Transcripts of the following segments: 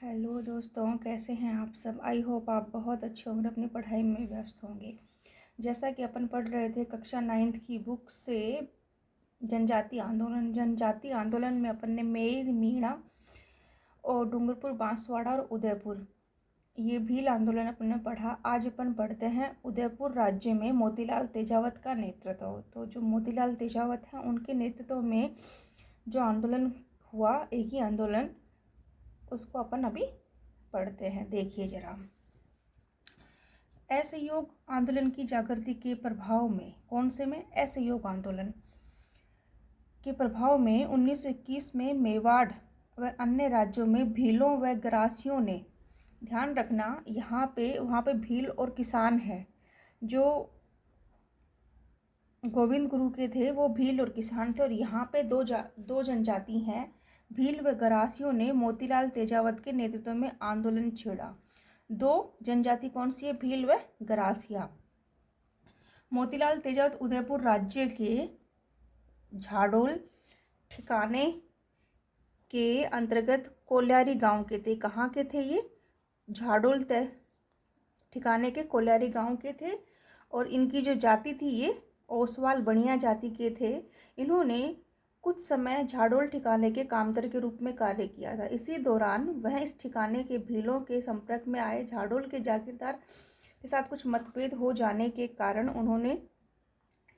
Hello दोस्तों, कैसे हैं आप सब। आई होप आप बहुत अच्छे होंगे, अपनी पढ़ाई में व्यस्त होंगे। जैसा कि अपन पढ़ रहे थे कक्षा 9th की बुक से जनजाति आंदोलन में अपन ने मेर, मीणा और डूंगरपुर, बांसवाड़ा और उदयपुर, ये भील आंदोलन अपन ने पढ़ा। आज अपन पढ़ते हैं उदयपुर राज्य में मोतीलाल तेजावत का नेतृत्व। तो जो मोतीलाल तेजावत हैं उनके नेतृत्व में जो आंदोलन हुआ, एक ही आंदोलन, उसको अपन अभी पढ़ते हैं। देखिए जरा, असहयोग आंदोलन की जागृति के प्रभाव में, कौन से में, असहयोग आंदोलन के प्रभाव में 1921 में मेवाड़ व अन्य राज्यों में भीलों व गरासियों ने, ध्यान रखना वहाँ पे भील और किसान है। जो गोविंद गुरु के थे वो भील और किसान थे, और यहाँ पे दो जनजाति हैं, भील व गरासियों ने मोतीलाल तेजावत के नेतृत्व में आंदोलन छेड़ा। दो जनजाति कौन सी है? भील व गरासिया। मोतीलाल तेजावत उदयपुर राज्य के झाडोल ठिकाने के अंतर्गत कोल्यारी गांव के थे। कहाँ के थे ये? झाडोल ठिकाने के कोल्यारी गांव के थे, और इनकी जो जाति थी ये ओसवाल बनिया जाति के थे। इन्होंने कुछ समय झाडोल ठिकाने के कामतर के रूप में कार्य किया था। इसी दौरान वह इस ठिकाने के भीलों के संपर्क में आए। झाडोल के जागीरदार के साथ कुछ मतभेद हो जाने के कारण उन्होंने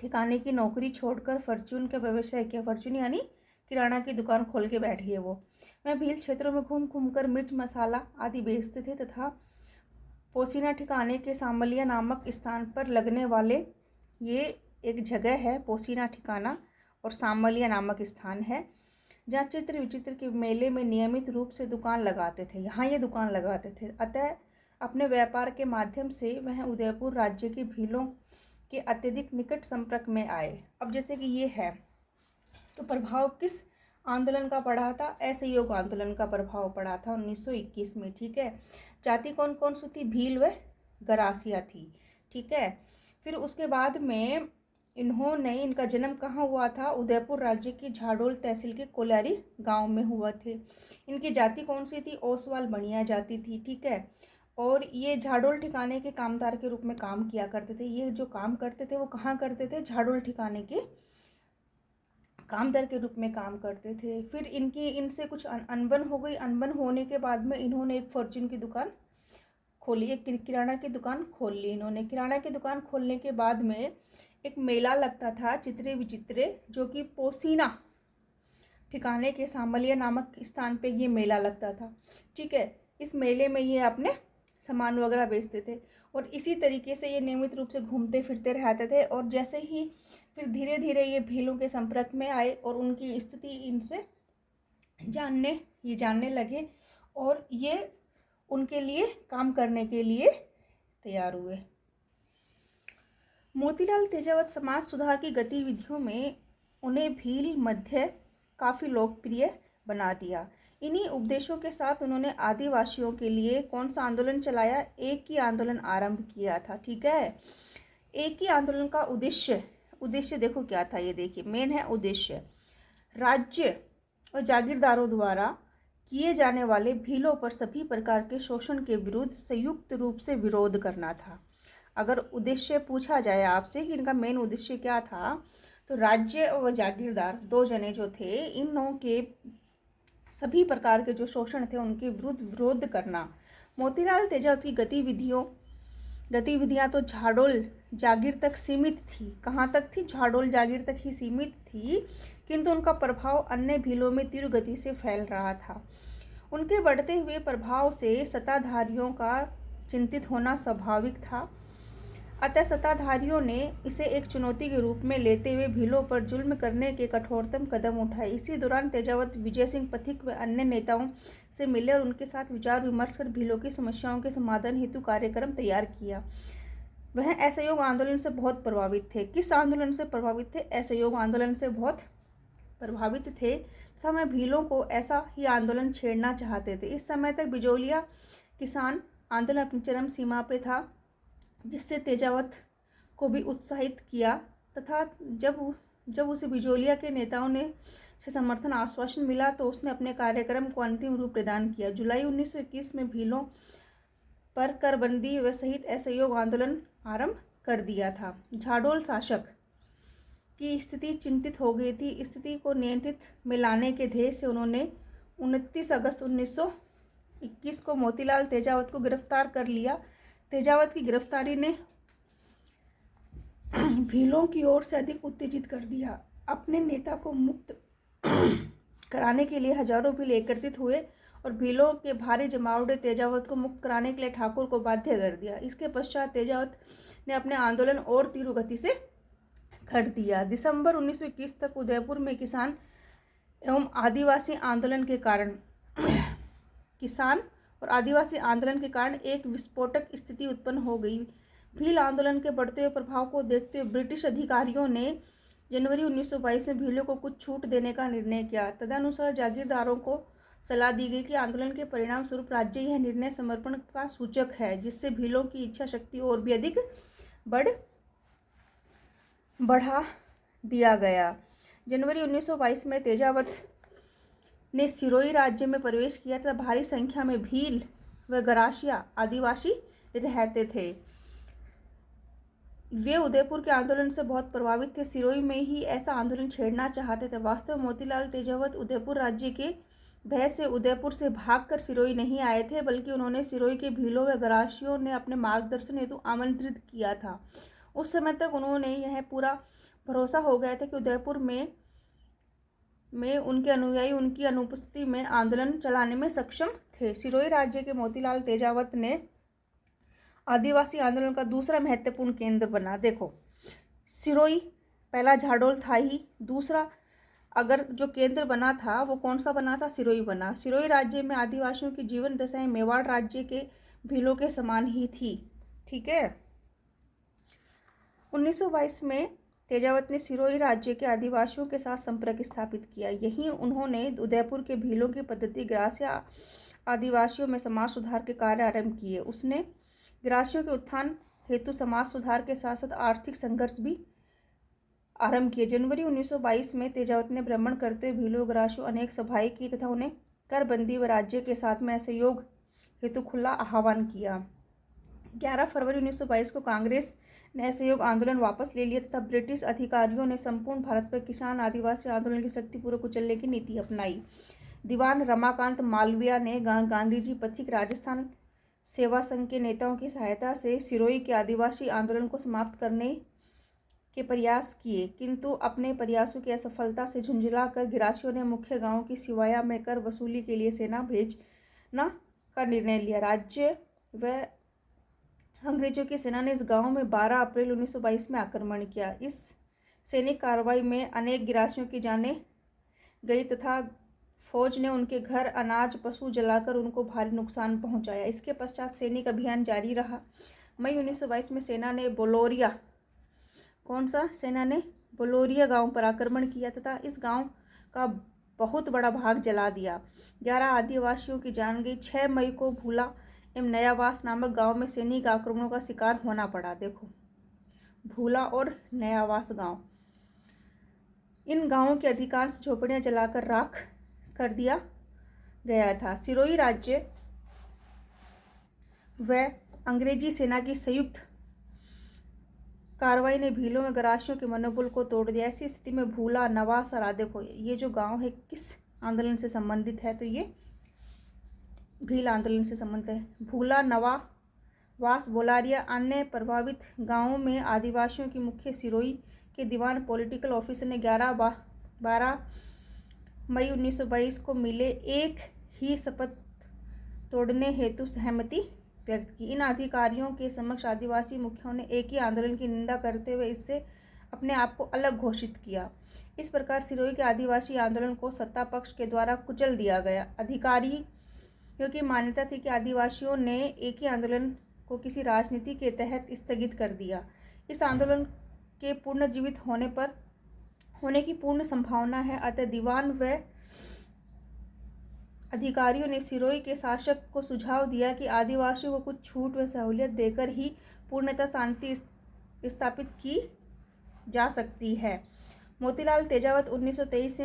ठिकाने की नौकरी छोड़कर फॉर्च्यून का व्यवसाय किया। फॉर्च्यून यानी किराना की दुकान खोल के बैठ गए वो। वह भील क्षेत्रों में घूम घूम कर मिर्च मसाला आदि बेचते थे, तथा पोसीना ठिकाने के सामलिया नामक स्थान पर लगने वाले, ये एक जगह है पोसीना ठिकाना और सामलिया नामक स्थान है, जहाँ चित्र विचित्र के मेले में नियमित रूप से दुकान लगाते थे। यहाँ ये दुकान लगाते थे। अतः अपने व्यापार के माध्यम से वह उदयपुर राज्य के भीलों के अत्यधिक निकट संपर्क में आए। अब जैसे कि ये है, तो प्रभाव किस आंदोलन का पड़ा था? असहयोग आंदोलन का प्रभाव पड़ा था 1921 में। ठीक है। जाति कौन कौन सी थी? भील व गरासिया थी। ठीक है। फिर उसके बाद में इनका जन्म कहाँ हुआ था? उदयपुर राज्य की झाडोल तहसील के कोल्यारी गांव में हुआ थे। इनकी जाति कौन सी थी? ओसवाल बनिया जाति थी। ठीक है। और ये झाडोल ठिकाने के कामदार के रूप में काम किया करते थे। ये जो काम करते थे वो कहाँ करते थे? झाडोल ठिकाने के कामदार के रूप में काम करते थे। फिर इनसे कुछ अनबन हो गई। अनबन होने के बाद में इन्होंने एक फॉर्च्यून की दुकान खोली, एक किराना की दुकान खोल ली इन्होंने। किराना की दुकान खोलने के बाद में एक मेला लगता था चित्रे विचित्रे, जो कि पोसीना ठिकाने के सामलिया नामक स्थान पे ये मेला लगता था। ठीक है। इस मेले में ये अपने सामान वगैरह बेचते थे, और इसी तरीके से ये नियमित रूप से घूमते फिरते रहते थे। और जैसे ही फिर धीरे धीरे ये भीलों के संपर्क में आए और उनकी स्थिति इनसे जानने लगे, और ये उनके लिए काम करने के लिए तैयार हुए। मोतीलाल तेजावत समाज सुधार की गतिविधियों में उन्हें भील मध्य काफ़ी लोकप्रिय बना दिया। इन्हीं उपदेशों के साथ उन्होंने आदिवासियों के लिए कौन सा आंदोलन चलाया? एक ही आंदोलन आरंभ किया था। ठीक है। एक ही आंदोलन का उद्देश्य देखो क्या था, ये देखिए, मेन है उद्देश्य, राज्य और जागीरदारों द्वारा किए जाने वाले भीलों पर सभी प्रकार के शोषण के विरुद्ध संयुक्त रूप से विरोध करना था। अगर उद्देश्य पूछा जाए आपसे कि इनका मेन उद्देश्य क्या था, तो राज्य और जागीरदार दो जने जो थे, इन लोगों के सभी प्रकार के जो शोषण थे उनके विरुद्ध विरोध करना। मोतीलाल तेजावत की गतिविधियां तो झाडोल जागीर तक सीमित थी। कहाँ तक थी? झाडोल जागीर तक ही सीमित थी, किंतु उनका प्रभाव अन्य भीलों में तीव्र गति से फैल रहा था। उनके बढ़ते हुए प्रभाव से सत्ताधारियों का चिंतित होना स्वाभाविक था। अतः सत्ताधारियों ने इसे एक चुनौती के रूप में लेते हुए भीलों पर जुल्म करने के कठोरतम कदम उठाए। इसी दौरान तेजावत विजय सिंह पथिक व अन्य नेताओं से मिले और उनके साथ विचार विमर्श कर भीलों की समस्याओं के समाधान हेतु कार्यक्रम तैयार किया। वह असहयोग आंदोलन से बहुत प्रभावित थे। किस आंदोलन से प्रभावित थे? असहयोग आंदोलन से बहुत प्रभावित थे, तथा वह भीलों को ऐसा ही आंदोलन छेड़ना चाहते थे। इस समय तक बिजोलिया किसान आंदोलन अपनी चरम सीमा पे था, जिससे तेजावत को भी उत्साहित किया, तथा जब जब उसे बिजोलिया के नेताओं ने से समर्थन आश्वासन मिला तो उसने अपने कार्यक्रम को अंतिम रूप प्रदान किया। जुलाई 1921 में भीलों पर करबंदी व सहित असहयोग आंदोलन आरंभ कर दिया था। झाडोल शासक की स्थिति चिंतित हो गई थी। स्थिति को नियंत्रित में लाने के ध्येय से उन्होंने 29 अगस्त 1921 को मोतीलाल तेजावत को गिरफ्तार कर लिया। तेजावत की गिरफ्तारी ने भीलों की ओर से अधिक उत्तेजित कर दिया। अपने नेता को मुक्त कराने के लिए हजारों भील एकत्रित हुए और भीलों के भारी जमावड़े ने तेजावत को मुक्त कराने के लिए ठाकुर को बाध्य कर दिया। इसके पश्चात तेजावत ने अपने आंदोलन और तीव्र गति से कर दिया। दिसंबर 1921 तक उदयपुर में किसान एवं आदिवासी आंदोलन के कारण एक विस्फोटक स्थिति उत्पन्न हो गई। भील आंदोलन के बढ़ते हुए प्रभाव को देखते हुए ब्रिटिश अधिकारियों ने जनवरी 1922 में भीलों को कुछ छूट देने का निर्णय किया। तदनुसार जागीरदारों को सलाह दी गई कि आंदोलन के परिणाम स्वरूप राज्य यह निर्णय समर्पण का सूचक है, जिससे भीलों की इच्छा शक्ति और भी अधिक बढ़ा दिया गया। जनवरी 1922 में तेजावत ने सिरोही राज्य में प्रवेश किया तथा भारी संख्या में भील व गरासिया आदिवासी रहते थे। वे उदयपुर के आंदोलन से बहुत प्रभावित थे। सिरोही में ही ऐसा आंदोलन छेड़ना चाहते थे। वास्तव में मोतीलाल तेजावत उदयपुर राज्य के भय से उदयपुर से भागकर सिरोही नहीं आए थे, बल्कि उन्होंने सिरोही के भीलों व गरासियों ने अपने मार्गदर्शन हेतु आमंत्रित किया था। उस समय तक उन्होंने यह पूरा भरोसा हो गया था कि उदयपुर में उनके अनुयायी उनकी अनुपस्थिति में आंदोलन चलाने में सक्षम थे। सिरोही राज्य के मोतीलाल तेजावत ने आदिवासी आंदोलन का दूसरा महत्वपूर्ण केंद्र बना। देखो, सिरोही पहला झाडोल था ही, दूसरा अगर जो केंद्र बना था वो कौन सा बना था? सिरोही बना। सिरोही राज्य में आदिवासियों की जीवन दशाएं मेवाड़ राज्य के भीलों के समान ही थी। ठीक है। 1922 में तेजावत ने सिरोही राज्य के आदिवासियों के साथ संपर्क स्थापित किया। यहीं उन्होंने उदयपुर के भीलों की पद्धति ग्रासिया आदिवासियों में समाज सुधार के कार्य आरंभ किए। उसने ग्रासियों के उत्थान हेतु समाज सुधार के साथ साथ आर्थिक संघर्ष भी आरंभ किए। जनवरी 1922 में तेजावत ने भ्रमण करते हुए भीलों ग्रासियों अनेक सभाएं की तथा उन्हें करबंदी व राज्य के साथ में असहयोग हेतु खुला आह्वान किया। 11 फरवरी 1922 को कांग्रेस ने असहयोग आंदोलन वापस ले लिया तथा ब्रिटिश अधिकारियों ने संपूर्ण भारत पर किसान आदिवासी आंदोलन की शक्तिपूर्वक कुचलने की नीति अपनाई। दीवान रमाकांत मालवीय ने गांधी जी पथिक राजस्थान सेवा संघ के नेताओं की सहायता से सिरोही के आदिवासी आंदोलन को समाप्त करने के प्रयास किए, किंतु अपने प्रयासों की असफलता से झुंझलाकर गिरासियों ने मुख्य गांवों की सिवाया में कर वसूली के लिए सेना भेजना का निर्णय लिया। राज्य व अंग्रेजों की सेना ने इस गांव में 12 अप्रैल 1922 में आक्रमण किया। इस सैनिक कार्रवाई में अनेक गिरासियों की जानें गई तथा फौज ने उनके घर, अनाज, पशु जलाकर उनको भारी नुकसान पहुंचाया। इसके पश्चात सैनिक अभियान जारी रहा। मई 1922 में सेना ने बोलोरिया गांव पर आक्रमण किया तथा इस गांव का बहुत बड़ा भाग जला दिया। 11 आदिवासियों की जान गई। 6 मई को भूला एवं नयावास नामक गांव में सैनिक आक्रमणों का शिकार होना पड़ा। देखो, भूला और नयावास गांव, इन गांवों की अधिकांश झोपड़ियां जलाकर राख कर दिया गया था। सिरोही राज्य व अंग्रेजी सेना की संयुक्त कार्रवाई ने भीलों में गरासियों के मनोबल को तोड़ दिया। ऐसी स्थिति में भूला, नवास और देखो ये जो गांव है किस आंदोलन से संबंधित है? तो ये भील आंदोलन से संबंधित है। भूला, नवास, बोलारिया अन्य प्रभावित गांवों में आदिवासियों की मुख्य सिरोही के दीवान पॉलिटिकल ऑफिसर ने 12 मई 1922 को मिले एक ही शपथ तोड़ने हेतु सहमति व्यक्त की। इन अधिकारियों के समक्ष आदिवासी मुखियाओं ने एक ही आंदोलन की निंदा करते हुए इससे अपने आप को अलग घोषित किया। इस प्रकार सिरोही के आदिवासी आंदोलन को सत्ता पक्ष के द्वारा कुचल दिया गया। अधिकारियों की मान्यता थी कि आदिवासियों ने एक ही आंदोलन को किसी राजनीति के तहत स्थगित कर दिया। इस आंदोलन के पुनर्जीवित होने की पूर्ण संभावना है। अतः दीवान व अधिकारियों ने सिरोही के शासक को सुझाव दिया कि आदिवासियों को कुछ छूट व सहूलियत देकर ही पूर्णतः शांति स्थापित की जा सकती है। मोतीलाल तेजावत 1923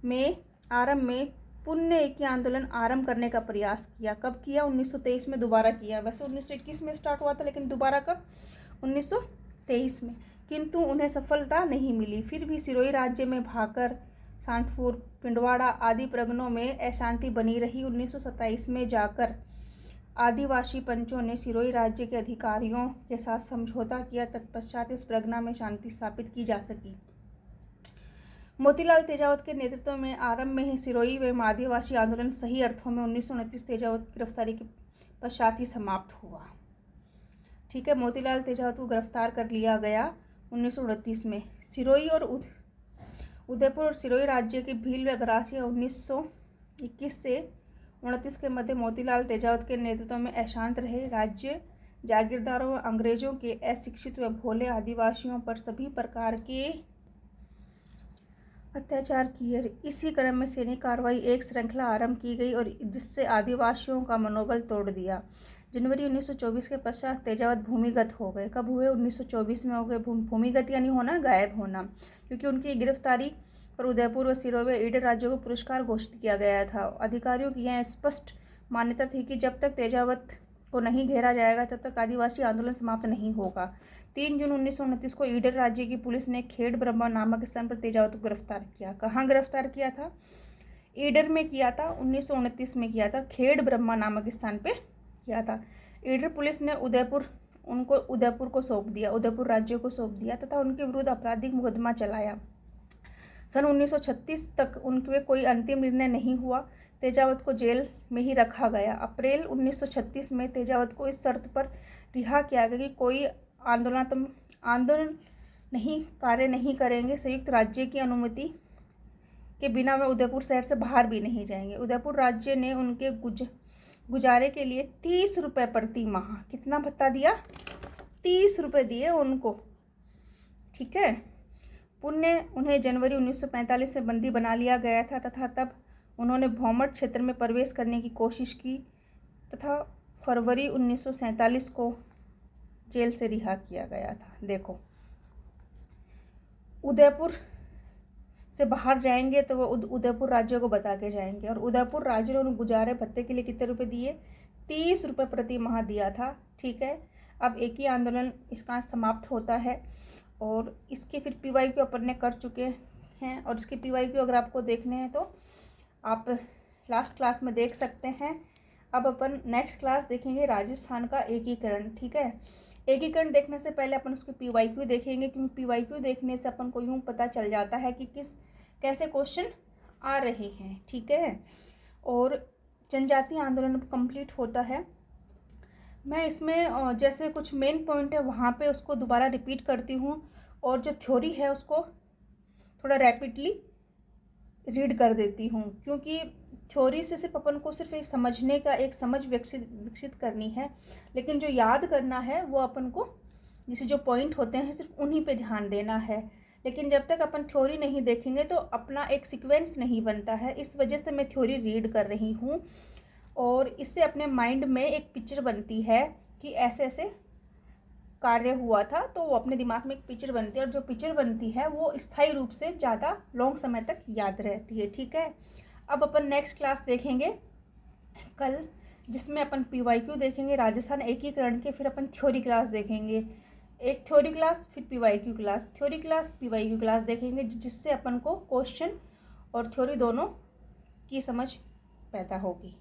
में आरंभ में पुण्य एकी आंदोलन आरंभ करने का प्रयास किया। कब किया? 1923 में दोबारा किया। वैसे 1921 में स्टार्ट हुआ था, लेकिन दोबारा कब? 1923 में। किंतु उन्हें सफलता नहीं मिली। फिर भी सिरोही राज्य में भाकर, सांतपुर, पिंडवाड़ा आदि प्रगणों में अशांति बनी रही। 1927 में जाकर आदिवासी पंचों ने सिरोही राज्य के अधिकारियों के साथ समझौता किया। तत्पश्चात इस प्रगना में शांति स्थापित की जा सकी। मोतीलाल तेजावत के नेतृत्व में आरंभ में ही सिरोही व आदिवासी आंदोलन सही अर्थों में 1929 तेजावत की गिरफ्तारी के पश्चात ही समाप्त हुआ। ठीक है, मोतीलाल तेजावत को गिरफ्तार कर लिया गया 1929 में। सिरोही और उदयपुर और सिरोही राज्य के भील व गरासिया 1921 से 1929 के मध्य मोतीलाल तेजावत के नेतृत्व में अशांत रहे। राज्य जागीरदारों व अंग्रेजों के अशिक्षित व भोले आदिवासियों पर सभी प्रकार के अत्याचार किए। इसी क्रम में सैनिक कार्रवाई एक श्रृंखला आरंभ की गई और जिससे आदिवासियों का मनोबल तोड़ दिया। जनवरी 1924 के पश्चात तेजावत भूमिगत हो गए। कब हुए? 1924 में हो गए। भूमिगत यानी होना, गायब होना, क्योंकि उनकी गिरफ्तारी पर उदयपुर व सिरोही व ईडर राज्यों को पुरस्कार घोषित किया गया था। अधिकारियों की यह स्पष्ट मान्यता थी कि जब तक तेजावत को नहीं घेरा जाएगा तब तक आदिवासी आंदोलन समाप्त नहीं होगा। 3 जून 1929 को ईडर राज्य की पुलिस ने खेड़ ब्रह्मा नामक स्थान पर तेजावत को गिरफ्तार किया। कहाँ गिरफ्तार किया था? ईडर में किया था। 1929 में किया था। खेड़ ब्रह्मा नामक स्थान पे किया था। ईडर पुलिस ने उदयपुर को सौंप दिया, उदयपुर राज्य को सौंप दिया तथा उनके विरुद्ध आपराधिक मुकदमा चलाया। सन 1936 तक उनके कोई अंतिम निर्णय नहीं हुआ। तेजावत को जेल में ही रखा गया। अप्रैल 1936 में तेजावत को इस शर्त पर रिहा किया गया कि कोई आंदोलन कार्य नहीं करेंगे। संयुक्त राज्य की अनुमति के बिना वे उदयपुर शहर से बाहर भी नहीं जाएंगे। उदयपुर राज्य ने उनके गुजारे के लिए 30 रुपये प्रति माह, कितना भत्ता दिया? 30 रुपये दिए उनको। ठीक है। उन्हें जनवरी 1945 से बंदी बना लिया गया था तथा तब उन्होंने भौमट क्षेत्र में प्रवेश करने की कोशिश की तथा फरवरी 1947 को जेल से रिहा किया गया था। देखो, उदयपुर से बाहर जाएंगे तो वो उदयपुर राज्य को बता के जाएंगे और उदयपुर राज्य ने उन्हें गुजारे भत्ते के लिए कितने रुपए दिए? 30 रुपये प्रति माह दिया था। ठीक है। अब एक ही आंदोलन इसका समाप्त होता है और इसके फिर PYQ अपन ने कर चुके हैं और इसके PYQ अगर आपको देखने हैं तो आप लास्ट क्लास में देख सकते हैं। अब अपन नेक्स्ट क्लास देखेंगे राजस्थान का एकीकरण। ठीक है। एकीकरण देखने से पहले अपन उसके PYQ देखेंगे, क्योंकि PYQ देखने से अपन को यूँ पता चल जाता है कि कैसे क्वेश्चन आ रहे हैं। ठीक है। और जनजातीय आंदोलन कंप्लीट होता है। मैं इसमें जैसे कुछ मेन पॉइंट है वहाँ पे उसको दोबारा रिपीट करती हूँ और जो थ्योरी है उसको थोड़ा रैपिडली रीड कर देती हूँ, क्योंकि थ्योरी से सिर्फ अपन को सिर्फ एक समझने का एक समझ विकसित करनी है, लेकिन जो याद करना है वो अपन को जैसे जो पॉइंट होते हैं सिर्फ उन्हीं पे ध्यान देना है। लेकिन जब तक अपन थ्योरी नहीं देखेंगे तो अपना एक सीक्वेंस नहीं बनता है। इस वजह से मैं थ्योरी रीड कर रही हूँ और इससे अपने माइंड में एक पिक्चर बनती है कि ऐसे ऐसे कार्य हुआ था, तो वो अपने दिमाग में एक पिक्चर बनती है और जो पिक्चर बनती है वो स्थायी रूप से ज़्यादा लॉन्ग समय तक याद रहती है। ठीक है। अब अपन नेक्स्ट क्लास देखेंगे कल, जिसमें अपन PYQ देखेंगे राजस्थान एकीकरण के, फिर अपन थ्योरी क्लास देखेंगे। एक थ्योरी क्लास फिर PYQ class, theory class PYQ class देखेंगे, जिससे अपन को क्वेश्चन और थ्योरी दोनों की समझ पैदा होगी।